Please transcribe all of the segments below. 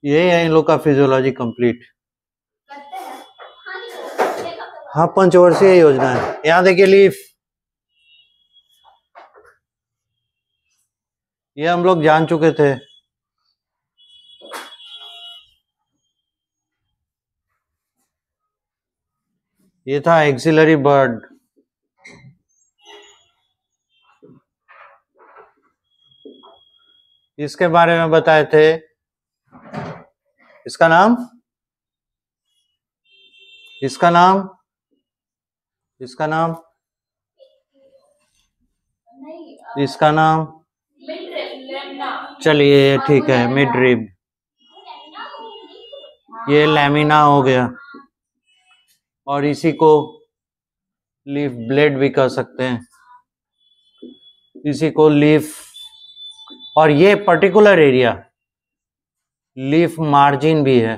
ये है इन लोग का फिजियोलॉजी कंप्लीट। हाँ, पंचवर्षीय योजना है। यहाँ देखिए लीफ, ये हम लोग जान चुके थे। ये था एक्सिलरी बर्ड। इसके बारे में बताए थे। इसका नाम इसका नाम इसका नाम इसका नाम चलिए ठीक है, मिड रिब। ये लैमिना हो गया, और इसी को लीफ ब्लेड भी कह सकते हैं, इसी को लीफ, और ये पर्टिकुलर एरिया लीफ मार्जिन भी है।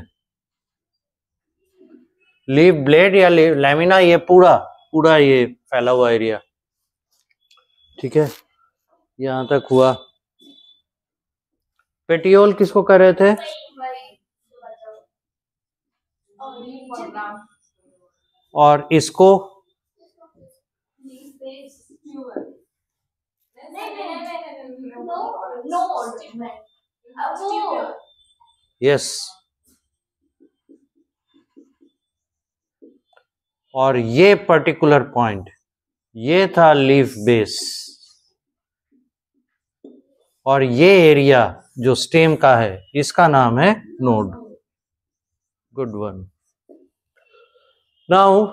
लीफ ब्लेड या लैमिना, ये पूरा ये फैला हुआ एरिया। ठीक है, यहां तक हुआ। पेटियोल किसको कर रहे थे? और इसको यस, और ये पर्टिकुलर पॉइंट ये था लीफ बेस, और ये एरिया जो स्टेम का है इसका नाम है node. Good one. Now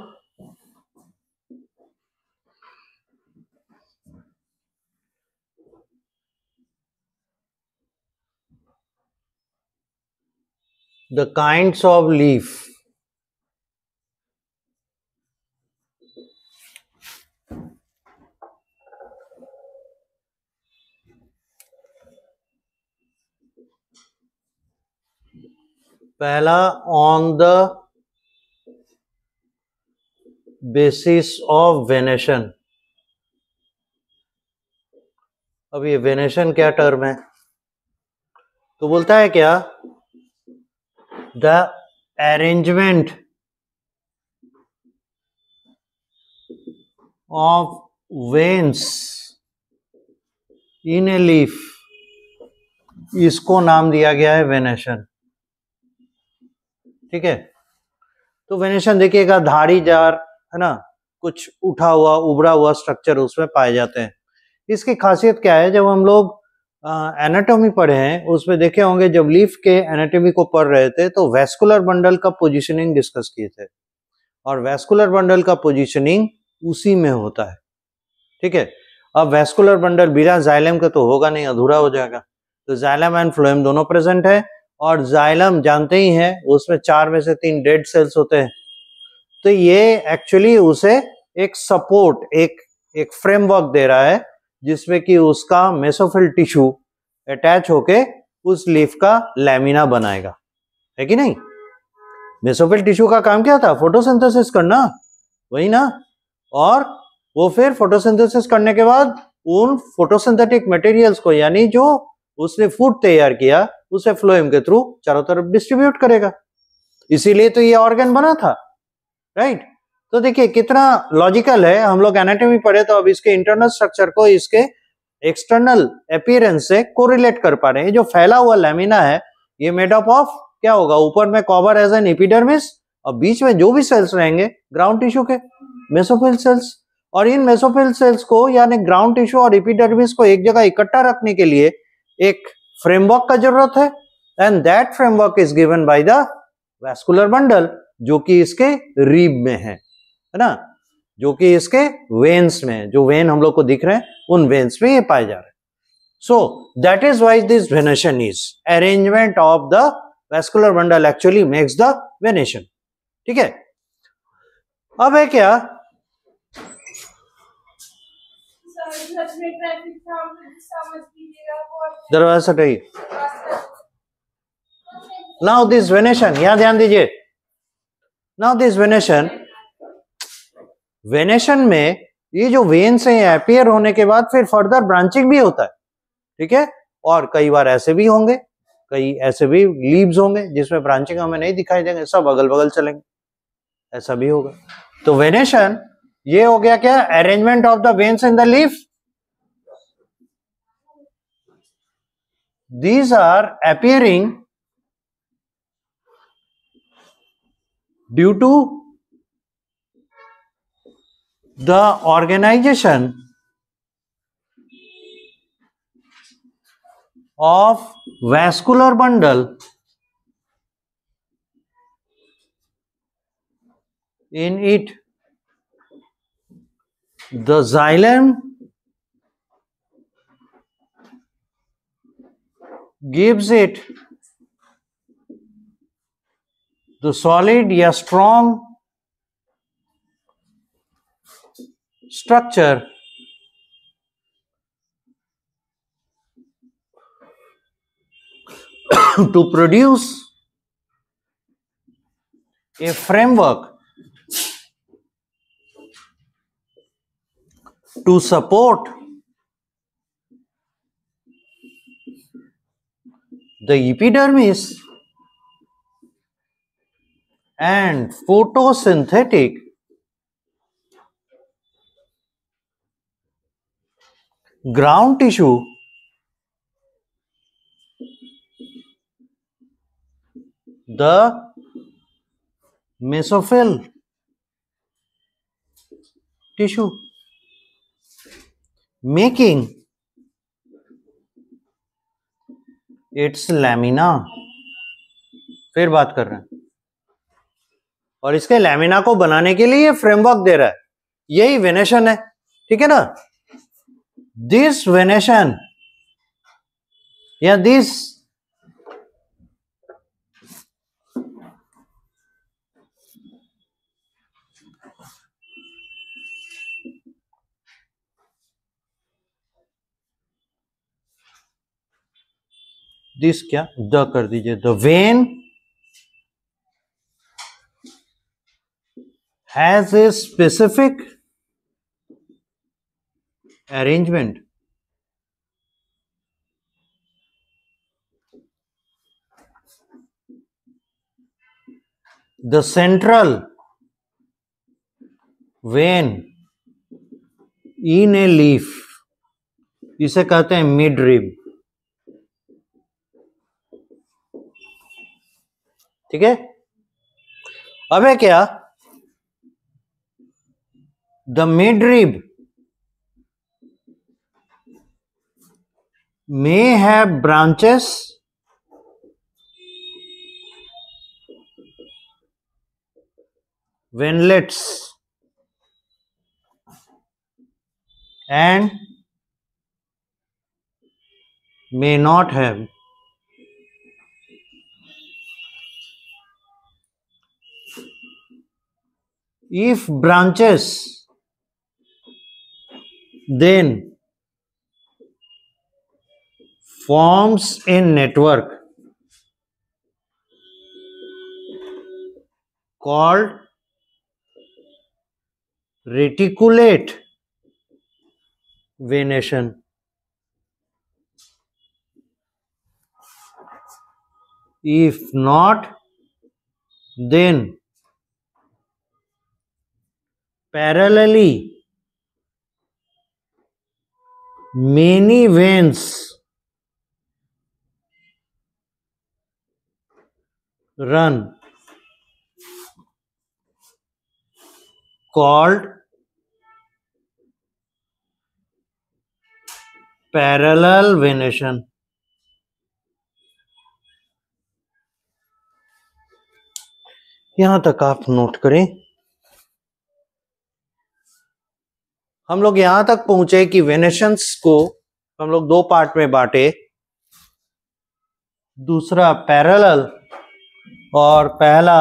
the kinds of leaf. पहला, on the basis of venation. अब ये वेनेशन क्या टर्म है? तो बोलता है क्या, the arrangement of veins in a leaf, इसको नाम दिया गया है वेनेशन। ठीक है, तो वेनेशन देखिएगा, धारी जार है ना, कुछ उठा हुआ उभरा हुआ स्ट्रक्चर उसमें पाए जाते हैं। इसकी खासियत क्या है, जब हम लोग एनाटॉमी पढ़े हैं उसमें देखे होंगे, जब लीफ के एनाटॉमी को पढ़ रहे थे तो वैस्कुलर बंडल का पोजीशनिंग डिस्कस किए थे, और वैस्कुलर बंडल का पोजीशनिंग उसी में होता है। ठीक है, अब वैस्कुलर बंडल बिना जाइलम का तो होगा नहीं, अधूरा हो जाएगा। तो जाइलम एंड फ्लोएम दोनों प्रेजेंट है, और जाइलम जानते ही हैं उसमें 4 में से 3 डेड सेल्स होते हैं। तो ये एक्चुअली उसे एक सपोर्ट, एक फ्रेमवर्क दे रहा है जिसमें कि उसका मेसोफिल टिश्यू अटैच होके उस लीफ का लैमिना बनाएगा, है कि नहीं? मेसोफिल टिश्यू का काम क्या था? फोटोसिंथेसिस करना, वही ना। और वो फिर फोटोसिंथेसिस करने के बाद उन फोटोसिंथेटिक मटेरियल्स को, यानी जो उसने फूड तैयार किया, उसे फ्लोएम के थ्रू चारों तरफ डिस्ट्रीब्यूट करेगा। इसीलिए तो ये ऑर्गन बना था, राइट? तो देखिए कितना लॉजिकल है। हम लोग एनाटॉमी पढ़े तो अब इसके इंटरनल स्ट्रक्चर को इसके एक्सटर्नल अपीयरेंस से कोरिलेट कर पा रहे हैं। जो फैला हुआ लैमिना है ये मेड अप ऑफ क्या होगा? ऊपर में कवर एज एन एपिडर्मिस, और बीच में जो भी सेल्स रहेंगे ग्राउंड टिश्यू के मेसोफिल सेल्स। और इन मेसोफिल सेल्स को, यानी ग्राउंड टिश्यू और एपिडर्मिस को एक जगह इकट्ठा रखने के लिए एक फ्रेमवर्क का जरूरत है, and that framework is given by the vascular bundle, जो कि इसके रीब में है ना, जो कि इसके वेन्स में, जो वेन हम लोग को दिख रहे हैं उन वेन्स में ये पाए जा रहे हैं। So that is why this venation is arrangement of the vascular bundle actually makes the venation. ठीक है, अब है क्या, दरवाजा सटाइए। नाउ दिस वेनेशन, यहां ध्यान दीजिए। नाउ दिस वेनेशन में ये जो वेन्स हैं अपीयर होने के बाद फिर फर्दर ब्रांचिंग भी होता है। ठीक है, और कई बार ऐसे भी होंगे कई ऐसे भी लीव्स होंगे जिसमें ब्रांचिंग हमें नहीं दिखाई देंगे, सब अगल बगल चलेंगे, ऐसा भी होगा। तो वेनेशन ये हो गया क्या, arrangement of the veins in the leaf. These are appearing due to the organisation of vascular bundle in it. The xylem gives it the solid या strong structure to produce a framework to support the epidermis and photosynthetic ground tissue the mesophyll tissue, making its lamina। फिर बात कर रहे हैं, और इसके lamina को बनाने के लिए फ्रेमवर्क दे रहा है, यही वेनेशन है, ठीक है ना। दिस वेनेशन या दिस दिस क्या द कर दीजिए, the when has a specific arrangement the central vein in a leaf, इसे कहते हैं मिड रिब, ठीक है। अब है क्या, the mid rib may have branches ventlets and may not have। If branches, then forms a network called reticulate venation। If not, then parallelly many veins run called parallel venation। यहां तक आप note करें। हम लोग यहां तक पहुंचे कि वेनेशंस को हम लोग दो पार्ट में बांटे, दूसरा पैरेलल और पहला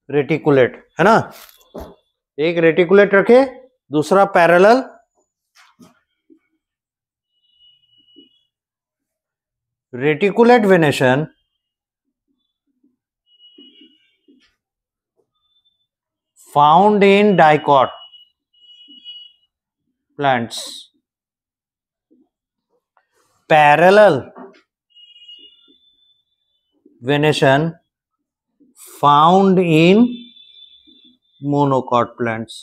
रेटिकुलेट, है ना। एक रेटिकुलेट रखे, दूसरा parallel. Reticulate venation found in dicot plants। Parallel venation found in monocot plants.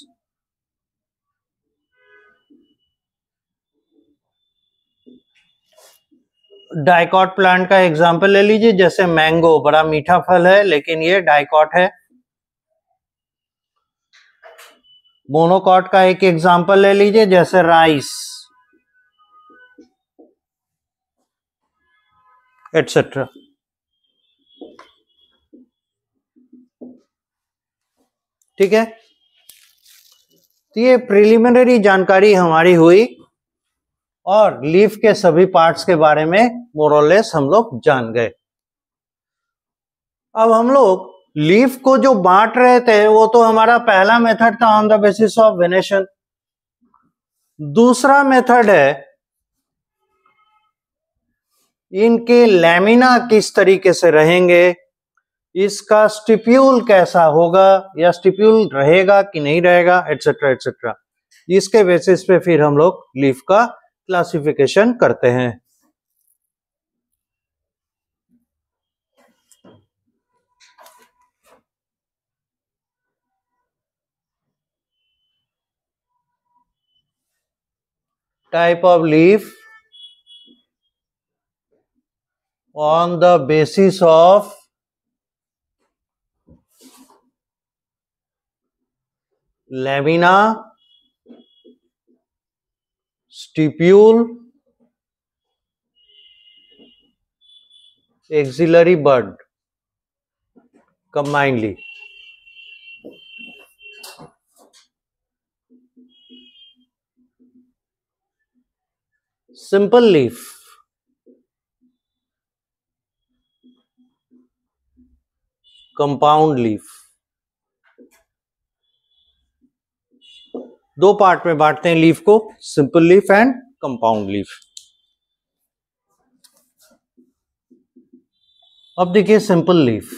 Dicot plant का एग्जांपल ले लीजिए, जैसे मैंगो बड़ा मीठा फल है लेकिन ये डाइकॉट है। मोनोकॉट का एक एग्जांपल ले लीजिए, जैसे राइस एटसेट्रा। ठीक है, तो ये प्रिलिमिनरी जानकारी हमारी हुई और लीफ के सभी पार्ट्स के बारे में मोरलेस हम लोग जान गए। अब हम लोग लीफ को जो बांट रहे थे वो तो हमारा पहला मेथड था, on the basis of venation. दूसरा मेथड है इनके लैमिना किस तरीके से रहेंगे, इसका स्टिप्यूल कैसा होगा या स्टिप्यूल रहेगा कि नहीं रहेगा, एटसेट्रा एटसेट्रा। इसके बेसिस पे फिर हम लोग लीफ का क्लासिफिकेशन करते हैं। Type of leaf on the basis of lamina, stipule, axillary bud combinedly. Simple leaf, compound leaf, दो पार्ट में बांटते हैं लीफ को, simple leaf and compound leaf. अब देखिए simple leaf,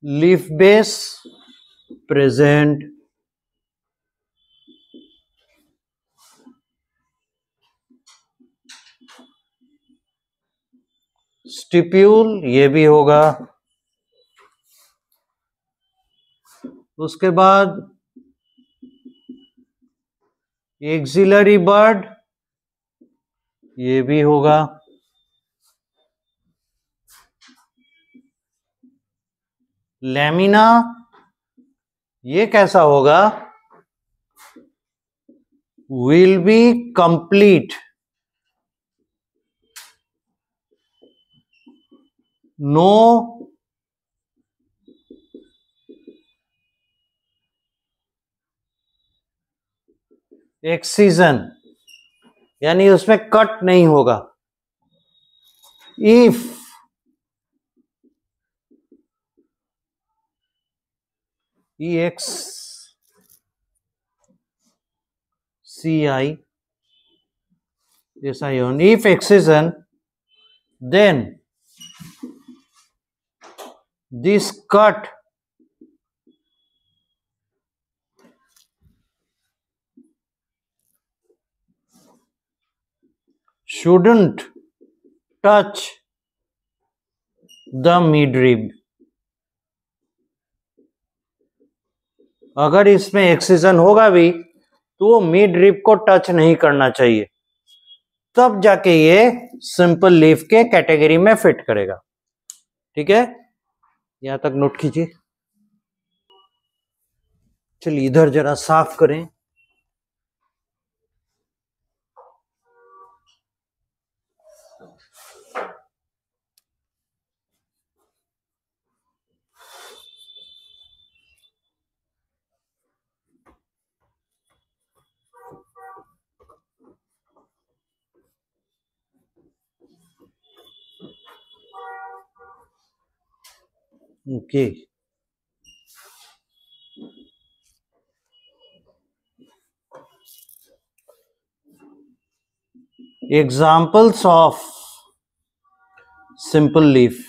leaf base present, stipule ये भी होगा, उसके बाद एक्सिलरी बड ये भी होगा, लैमिना ये कैसा होगा, will be complete, no excision, यानी उसमें कट नहीं होगा। If EX CI this ion, if excision, then this cut shouldn't touch the midrib। अगर इसमें एक्सीजन होगा भी तो वो मिडरिब को टच नहीं करना चाहिए, तब जाके ये सिंपल लीफ के कैटेगरी में फिट करेगा। ठीक है, यहां तक नोट कीजिए। चलिए इधर जरा साफ करें। Okay, examples of simple leaf,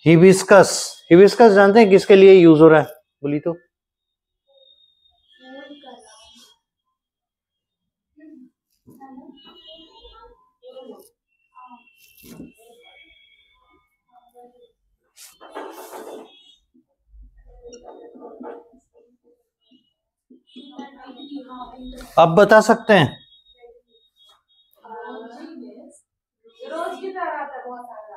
hibiscus, hibiscus जानते हैं किसके लिए यूज हो रहा है? बोली तो। अब बता सकते हैं? रोज की तरह आता है बहुत सारा।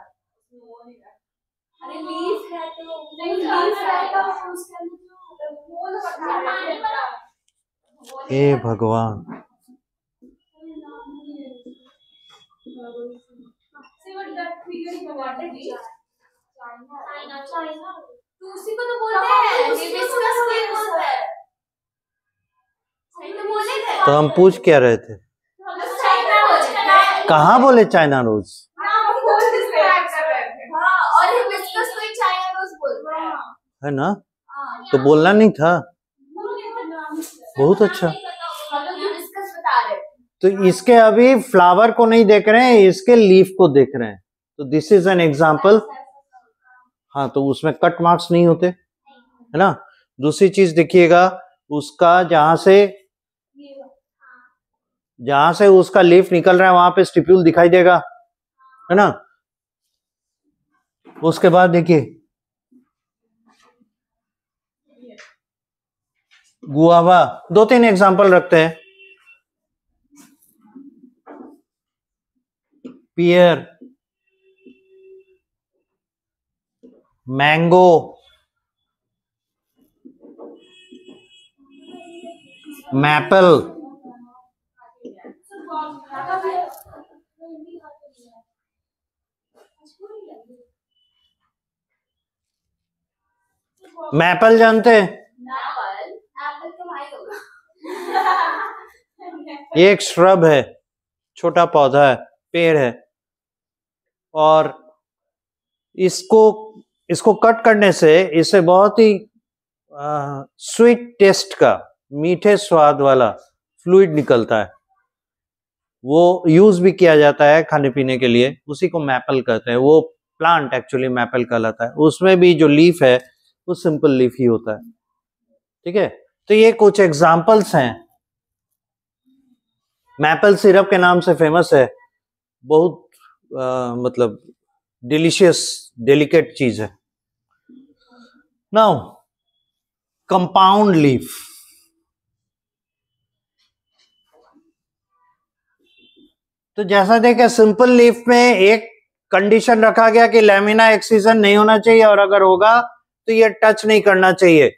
अरे लीफ है तो नहीं, लीफ है तो उसके अंदर फूल बता। हे भगवान, तो उसी को तो बोलते हैं हिबिस्कस कोई बोलता है। सही तो बोले थे। तो हम पूछ क्या रहे थे? कहाँ बोले चाइना रोज? और हिबिस्कस कोई चाइना रोज बोलता है ना? तो बोलना नहीं था। बहुत अच्छा। हिबिस्कस बता रहे। तो इसके अभी फ्लावर को नहीं देख रहे हैं, इसके लीफ को देख रहे हैं। तो दिस इज एन एग्जाम्पल। हाँ, तो उसमें कट मार्क्स नहीं होते, है ना? दूसरी चीज देखिएगा, उसका जहां से उसका लीफ निकल रहा है वहां पे स्टिप्यूल दिखाई देगा, है ना? उसके बाद देखिए गुआवा, 2-3 एग्जाम्पल रखते हैं। पियर, मैंगो, मैपल, मैपल जानते हैं? एप्पल तो भाई होगा। ये एक श्रब है, छोटा पौधा है, पेड़ है, और इसको कट करने से इससे बहुत ही स्वीट टेस्ट का, मीठे स्वाद वाला फ्लूइड निकलता है। वो यूज भी किया जाता है खाने पीने के लिए, उसी को मैपल कहते हैं। वो प्लांट एक्चुअली मैपल कहलाता है। उसमें भी जो लीफ है वो सिंपल लीफ ही होता है। ठीक है, तो ये कुछ एग्जाम्पल्स हैं। मैपल सिरप के नाम से फेमस है, बहुत मतलब डिलीशियस डेलिकेट चीज है। नाउ कंपाउंड लीफ, तो जैसा देखे सिंपल लीफ में एक कंडीशन रखा गया कि लैमिना एक्सिजन नहीं होना चाहिए, और अगर होगा तो ये टच नहीं करना चाहिए।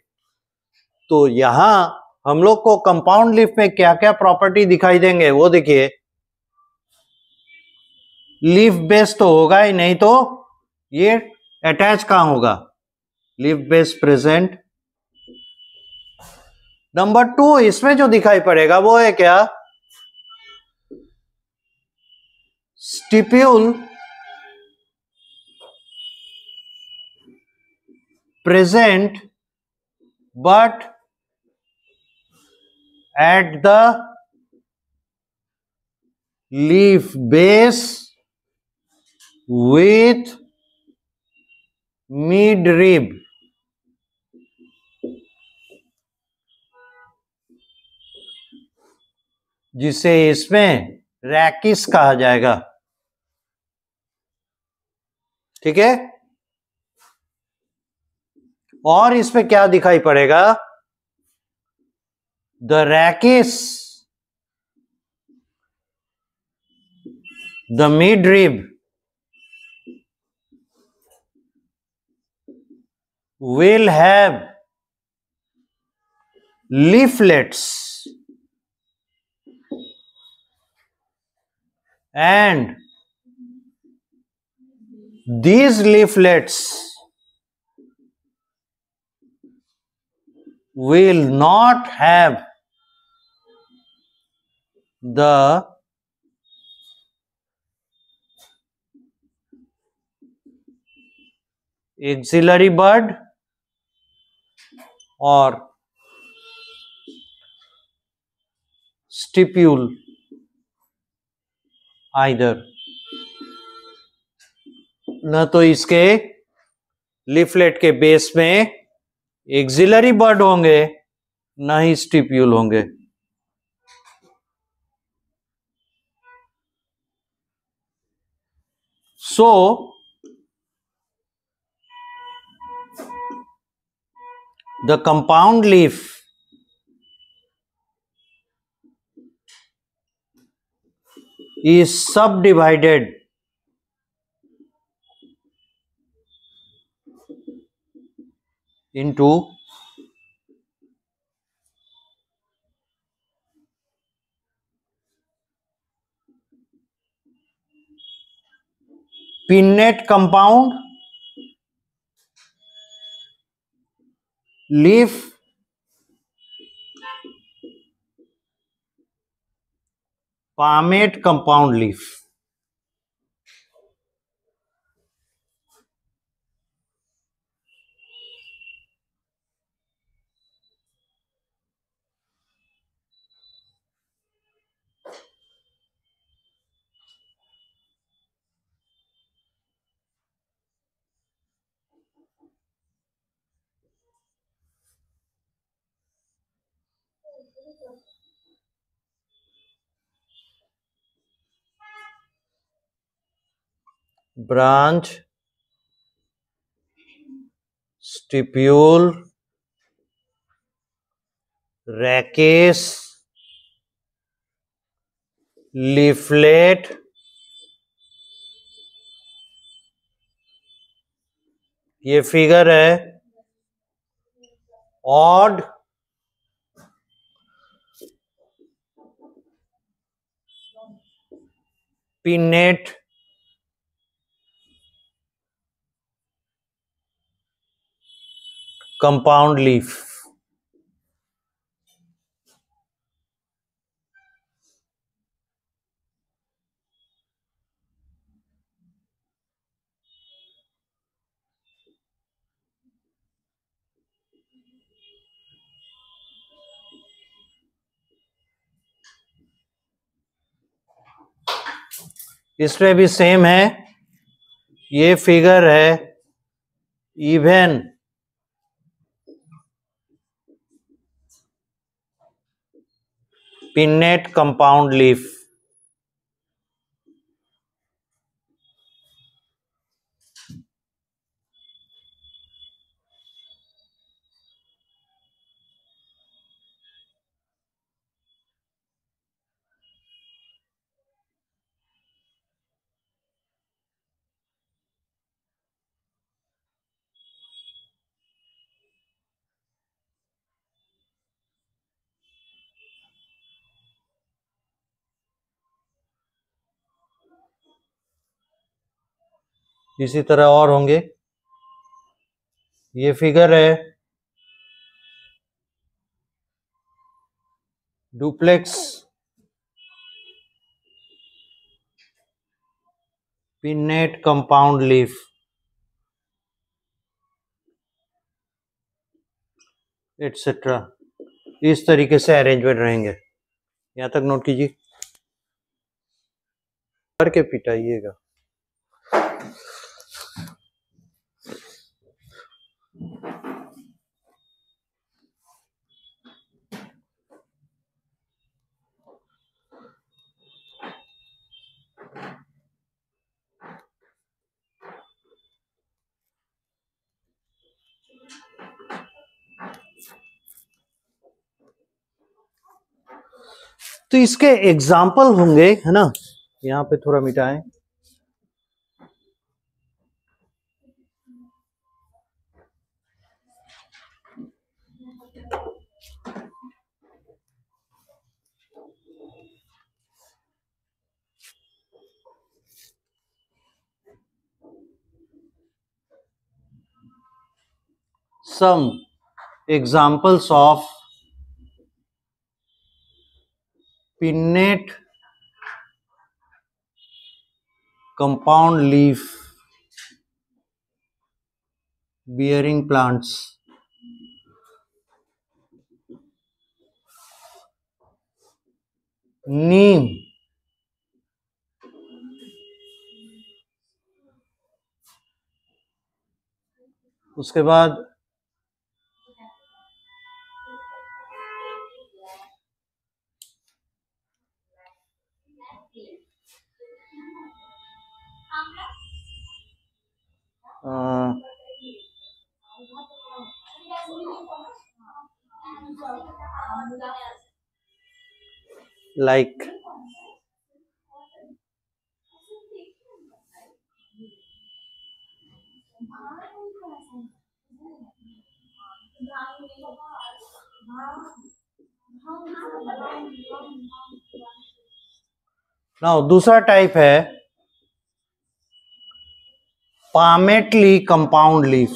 तो यहां हम लोग को कंपाउंड लीफ में क्या क्या प्रॉपर्टी दिखाई देंगे वो देखिए। लीफ बेस तो होगा ही नहीं, तो ये अटैच कहां होगा? Leaf base present. नंबर 2, इसमें जो दिखाई पड़ेगा वो है क्या? Stipule present but at the leaf base with midrib, जिसे इसमें रैकिस कहा जाएगा। ठीक है, और इसमें क्या दिखाई पड़ेगा? The rachis, the midrib will have leaflets and these leaflets will not have the axillary bud or stipule either। न तो इसके लीफलेट के बेस में एक्सिलरी बड होंगे, ना ही स्टिप्यूल होंगे। So the compound leaf is subdivided into pinnate compound, leaf, palmate compound leaf। Branch, stipule, rachis, leaflet, ये फिगर है ऑड पिनेट कंपाउंड लीफ। इसमें भी सेम है, ये फिगर है इवन पिनेट कंपाउंड लीफ। इसी तरह और होंगे। ये फिगर है duplex pinnate compound leaf, etcetera. इस तरीके से अरेंजमेंट रहेंगे। यहां तक नोट कीजिए, करके पिटाइएगा। तो इसके एग्जाम्पल होंगे, है ना। यहां पे थोड़ा मिटाएं। Some examples of pinnate compound leaf bearing plants। नीम, उसके बाद लाइक नाउ दूसरा टाइप है palmately compound leaf.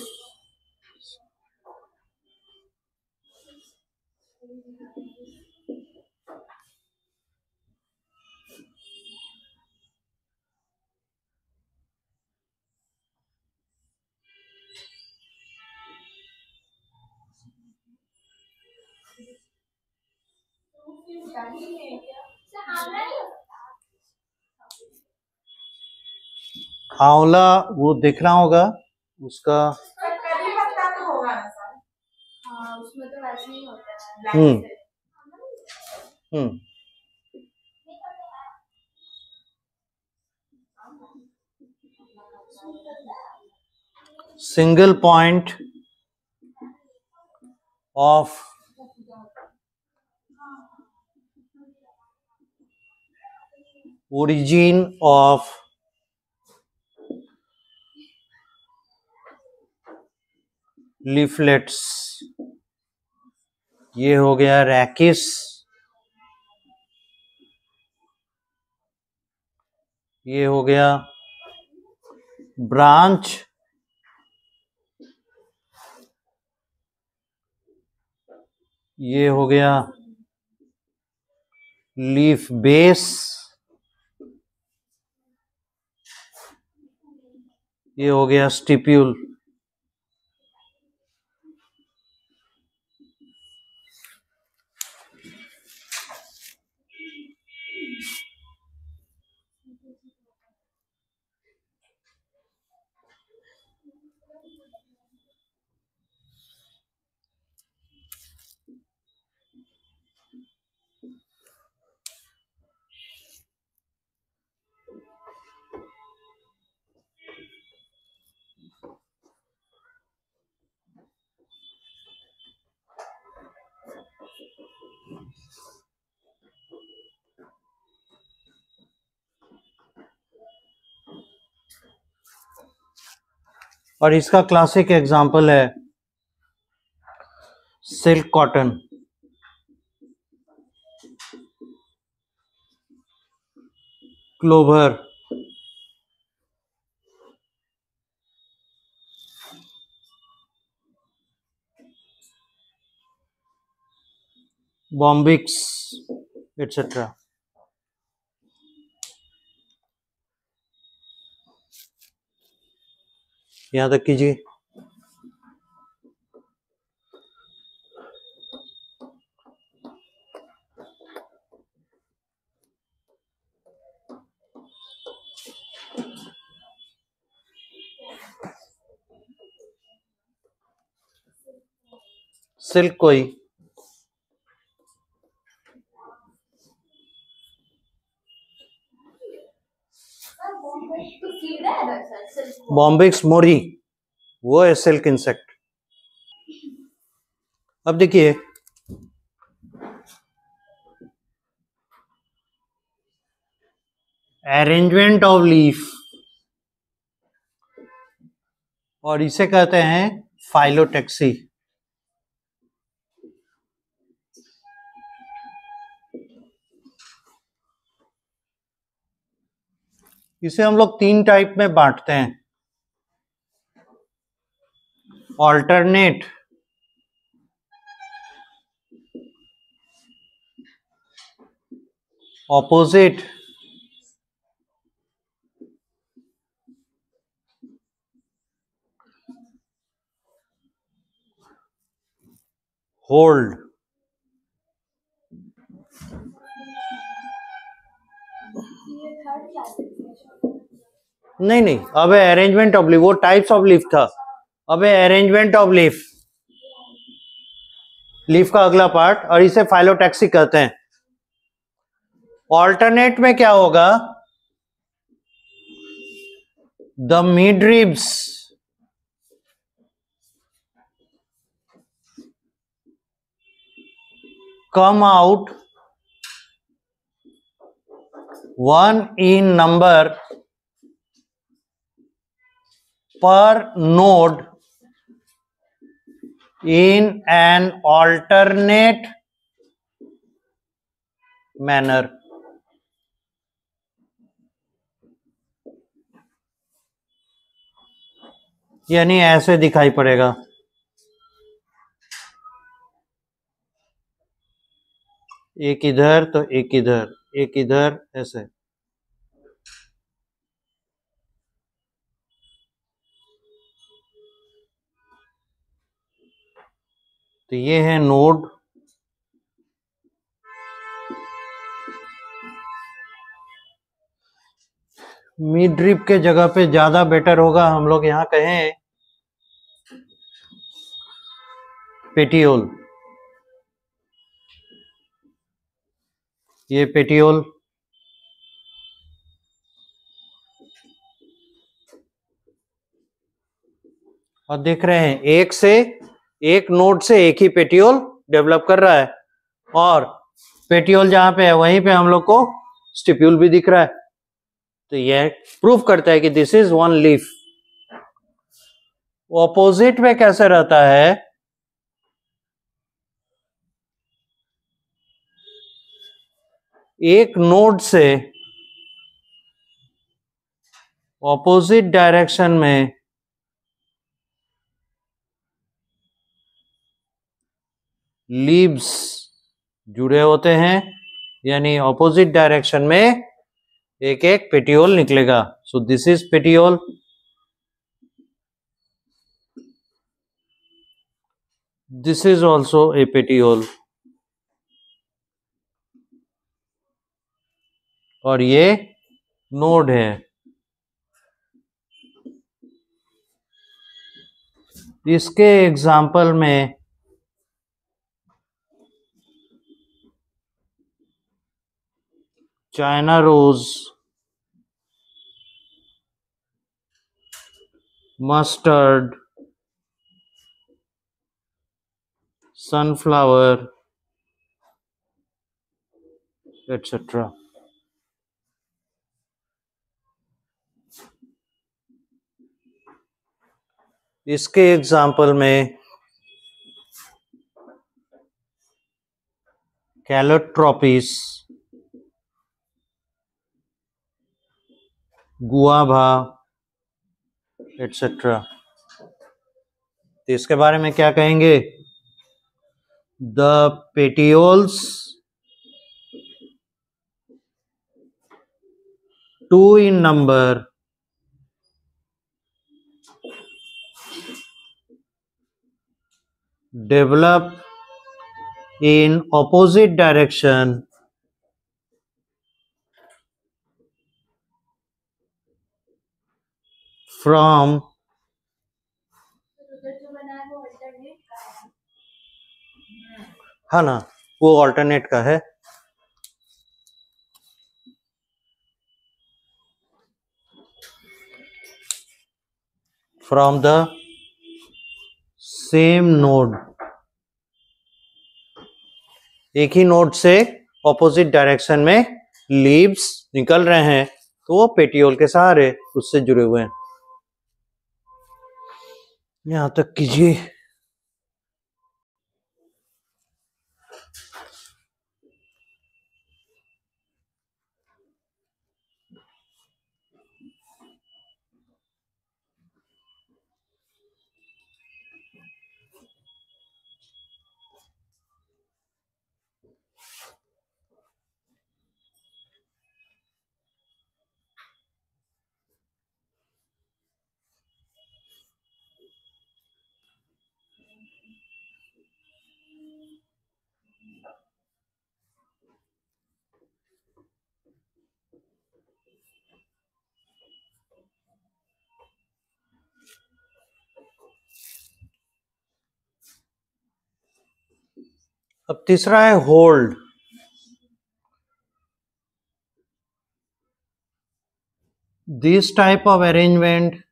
आंवला वो दिख रहा होगा उसका। करी पत्ता तो होगा ना सर? हाँ, उसमें तो वैसे ही होता है। Single point of origin of leaflets, ये हो गया रैकिस, ये हो गया ब्रांच, ये हो गया लीफ बेस, ये हो गया स्टिप्यूल। और इसका क्लासिक एग्जाम्पल है silk cotton, clover, Bombyx etcetera. यहां तक कीजिए। सिल्क कोई बॉम्बिक्स मोरी, वो है सिल्क इंसेक्ट। अब देखिए अरेंजमेंट ऑफ लीफ, और इसे कहते हैं फाइलोटेक्सी। इसे हम लोग 3 टाइप में बांटते हैं, ऑल्टरनेट, ऑपोजिट, होल्ड। नहीं, अब अरेंजमेंट ऑफ लीफ, वो टाइप्स ऑफ लीफ था, अब अरेंजमेंट ऑफ लीफ, लीफ का अगला पार्ट, और इसे फाइलोटैक्सी कहते हैं। ऑल्टरनेट में क्या होगा, the मिडरिब्स come out one in number per node in an alternate manner. यानी ऐसे दिखाई पड़ेगा, एक इधर तो एक इधर, एक इधर, ऐसे। तो ये है नोड, मिड ड्रिप के जगह पे ज्यादा बेटर होगा हम लोग यहां कहें पेटियोल। ये पेटियोल, और देख रहे हैं एक नोड से एक ही पेटियोल डेवलप कर रहा है, और पेटियोल जहां पे है वहीं पे हम लोग को स्टिप्यूल भी दिख रहा है। तो यह प्रूफ करता है कि this is one leaf. Opposite में कैसे रहता है, एक नोड से ऑपोजिट डायरेक्शन में लीव्स जुड़े होते हैं, यानी ऑपोजिट डायरेक्शन में एक एक पेटियोल निकलेगा। So this is petiole, this is also a petiole, और ये नोड है। इसके एग्जाम्पल में China rose, mustard, sunflower etcetera. इसके एग्जाम्पल में कैलोट्रोपिस, गुआभा एटसेट्रा। तो इसके बारे में क्या कहेंगे, the petioles two in number develop in opposite direction from उधर जो बना है वो अल्टरनेट का है। है ना, वो ऑल्टरनेट का है। फ्रॉम द सेम नोड, एक ही नोड से ऑपोजिट डायरेक्शन में लीव्स निकल रहे हैं, तो वो पेटियोल के सहारे उससे जुड़े हुए हैं। यहां तक कीजिए। तीसरा है hold. This type of arrangement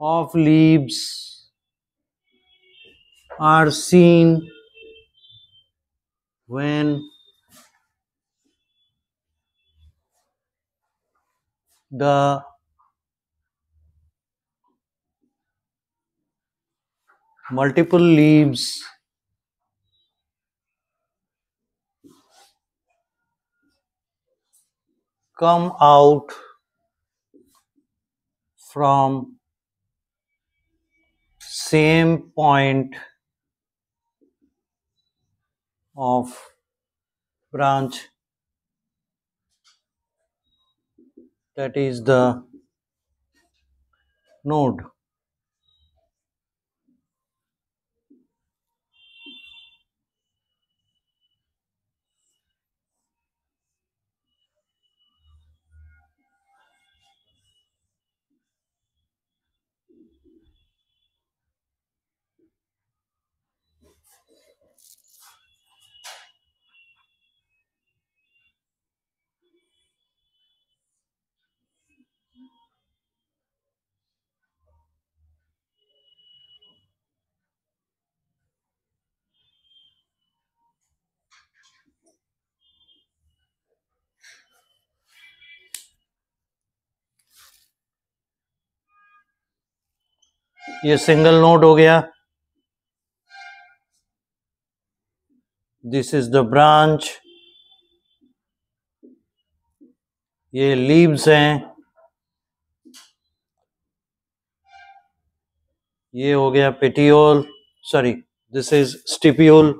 of leaves are seen when the multiple leaves come out from same point of branch, that is the node. ये सिंगल नोड हो गया। दिस इज द ब्रांच, ये लीव्स हैं, ये हो गया petiole, sorry this is stipule.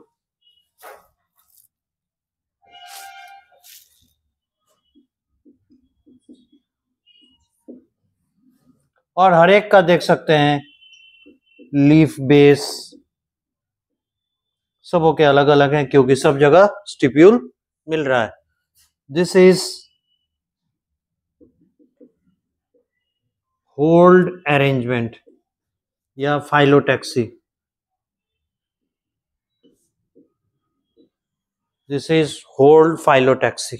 और हर एक का देख सकते हैं लीफ बेस सबों के अलग अलग हैं क्योंकि सब जगह स्टिप्यूल मिल रहा है। दिस इज होल्ड अरेंजमेंट या phyllotaxy. This is hold phyllotaxy.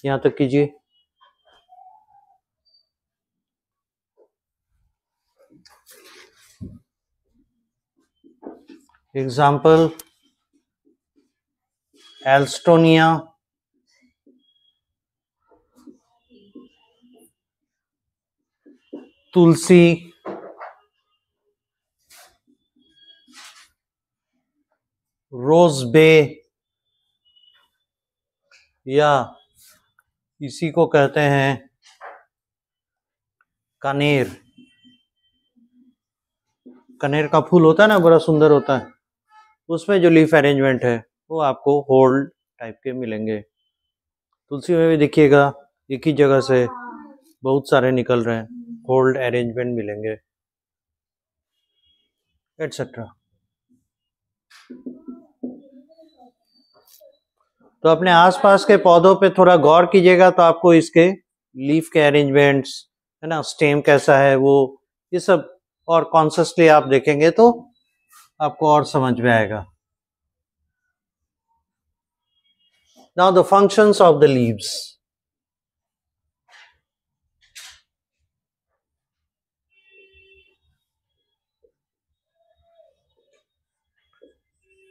यहां तक कीजिए। एग्जाम्पल एल्स्टोनिया, तुलसी, रोज बे या इसी को कहते हैं कनेर। कनेर का फूल होता है ना, बड़ा सुंदर होता है, उसमें जो लीफ अरेंजमेंट है वो आपको होल्ड टाइप के मिलेंगे। तुलसी में भी देखिएगा एक ही जगह से बहुत सारे निकल रहे हैं, होल्ड अरेंजमेंट मिलेंगे, एटसेट्रा। तो अपने आसपास के पौधों पे थोड़ा गौर कीजिएगा तो आपको इसके लीफ के अरेंजमेंट्स है ना, स्टेम कैसा है वो, ये सब और कॉन्शियसली आप देखेंगे तो आपको और समझ में आएगा। Now the functions of the leaves.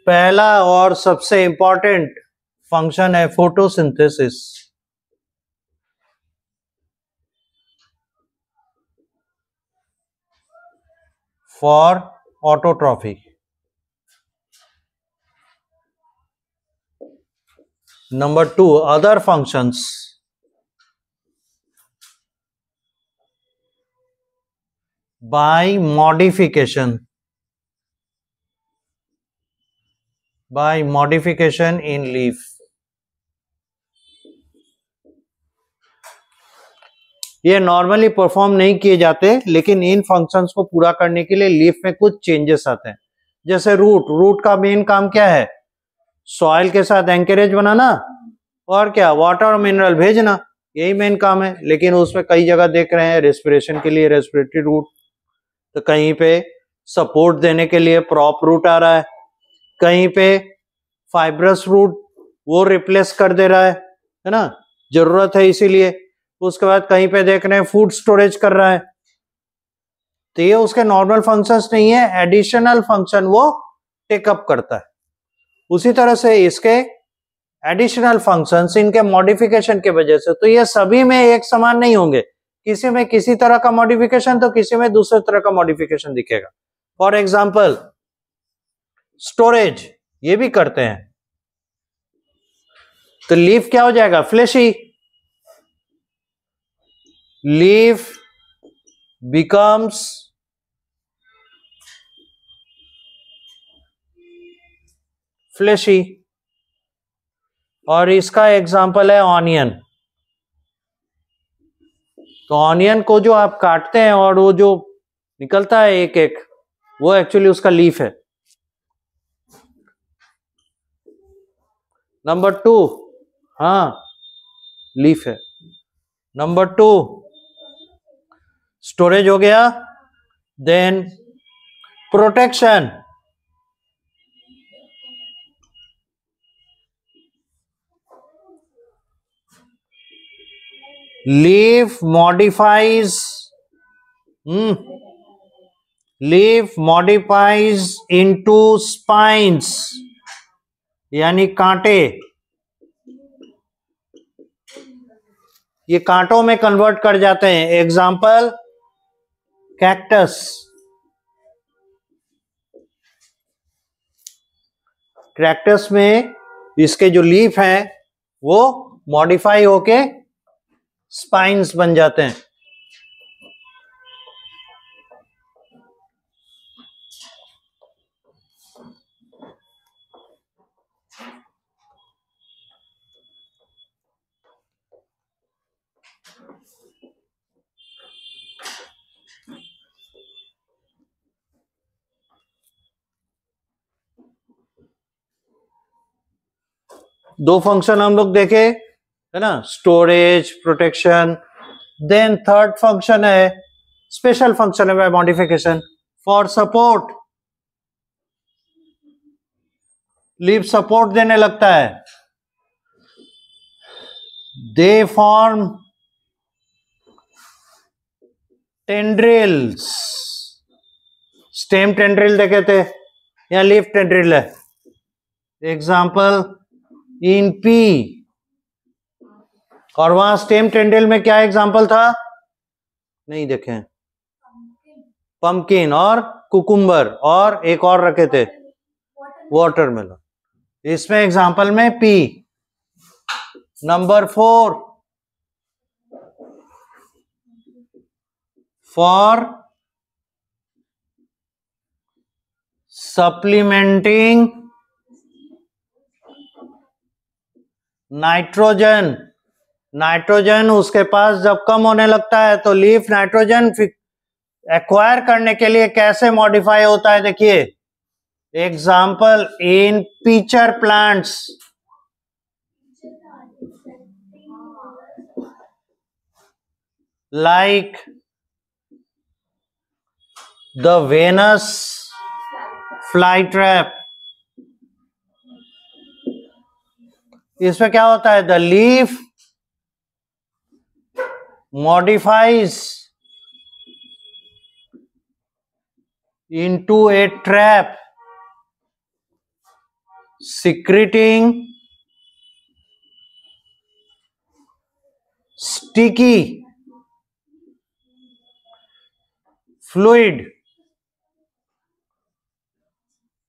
पहला और सबसे इंपॉर्टेंट फंक्शन है photosynthesis. For autotrophy. Number 2, other functions. By modification. By modification in leaf. ये नॉर्मली परफॉर्म नहीं किए जाते, लेकिन इन फंक्शंस को पूरा करने के लिए लीफ में कुछ चेंजेस आते हैं। जैसे रूट का मेन काम क्या है? सॉइल के साथ एंकरेज बनाना और क्या, वाटर और मिनरल भेजना। यही मेन काम है। लेकिन उसमें कई जगह देख रहे हैं रेस्पिरेशन के लिए रेस्पिरेटरी रूट, तो कहीं पे सपोर्ट देने के लिए प्रॉप रूट आ रहा है, कहीं पे फाइब्रस रूट वो रिप्लेस कर दे रहा है ना, जरूरत है इसीलिए। उसके बाद कहीं पे देख रहे हैं फूड स्टोरेज कर रहा है, तो ये उसके नॉर्मल फंक्शंस नहीं है, एडिशनल फंक्शन वो टेकअप करता है। उसी तरह से इसके एडिशनल फंक्शंस, इनके मॉडिफिकेशन के वजह से, तो ये सभी में एक समान नहीं होंगे, किसी में किसी तरह का मॉडिफिकेशन तो किसी में दूसरे तरह का मॉडिफिकेशन दिखेगा। फॉर एग्जाम्पल स्टोरेज ये भी करते हैं, तो लीफ क्या हो जाएगा, फ्लेशी, लीफ बिकम्स फ्लेशी। और इसका एग्जाम्पल है ऑनियन। तो ऑनियन को जो आप काटते हैं और वो जो निकलता है एक एक, वो एक्चुअली उसका लीफ है। नंबर 2, हाँ लीफ है। नंबर 2 स्टोरेज हो गया, then protection, leaf modifies into spines, यानी कांटे, ये कांटों में कन्वर्ट कर जाते हैं। एग्जाम्पल कैक्टस, कैक्टस में इसके जो लीफ हैं वो मॉडिफाई होके स्पाइन्स बन जाते हैं। दो फंक्शन हम लोग देखे है ना, storage, protection. Then third function है, स्पेशल फंक्शन है modification for support. Leaf support देने लगता है, they form tendrils. Stem tendril देखे थे, या लीफ टेंड्रिल है। एग्जाम्पल इन पी, और वहां स्टेम टेंड्रिल में क्या एग्जाम्पल था, नहीं देखे, पंपकिन और कुकुम्बर, और एक और रखे थे वाटरमेलन। इसमें एग्जाम्पल में P. Number 4 for supplementing nitrogen. Nitrogen उसके पास जब कम होने लगता है तो लीफ नाइट्रोजन एक्वायर करने के लिए कैसे मॉडिफाई होता है, देखिए। Example in pitcher plants, like the Venus fly trap. इसमें क्या होता है, the leaf modifies into a trap, secreting sticky fluid,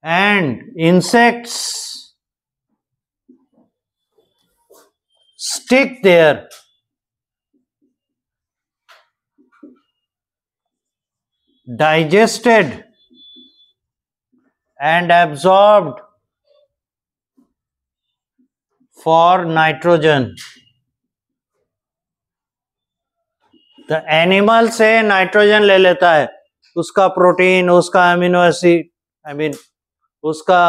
and insects stick there. Digested and absorbed for nitrogen. The animal से नाइट्रोजन ले लेता है, उसका प्रोटीन, उसका अमीनो एसिड, उसका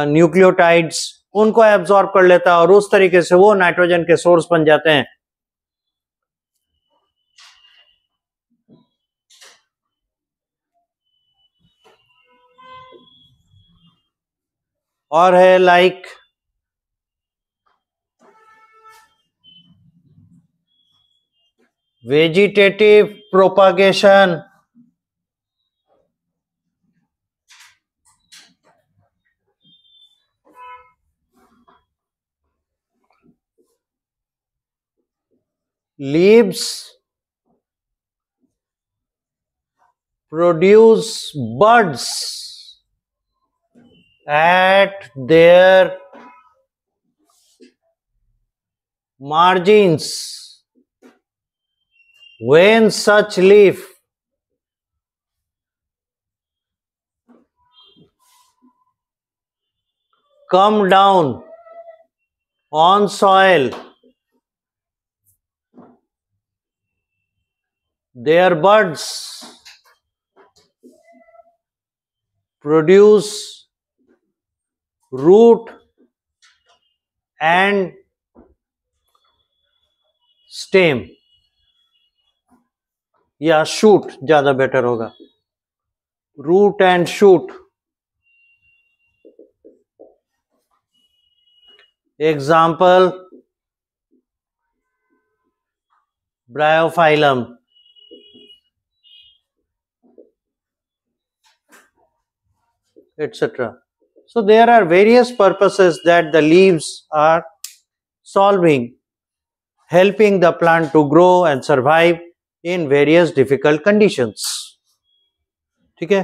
न्यूक्लियोटाइड्स, उनको एब्जॉर्ब कर लेता है और उस तरीके से वो नाइट्रोजन के सोर्स बन जाते हैं। और है like vegetative propagation, leaves produce buds at their margins. When such leaf come down on soil, their buds produce root and stem, या shoot ज्यादा बेटर होगा, root and shoot. Example, Bryophyllum, etc. So there are various purposes that the leaves are solving, helping the plant to grow and survive in various difficult conditions. ठीक है.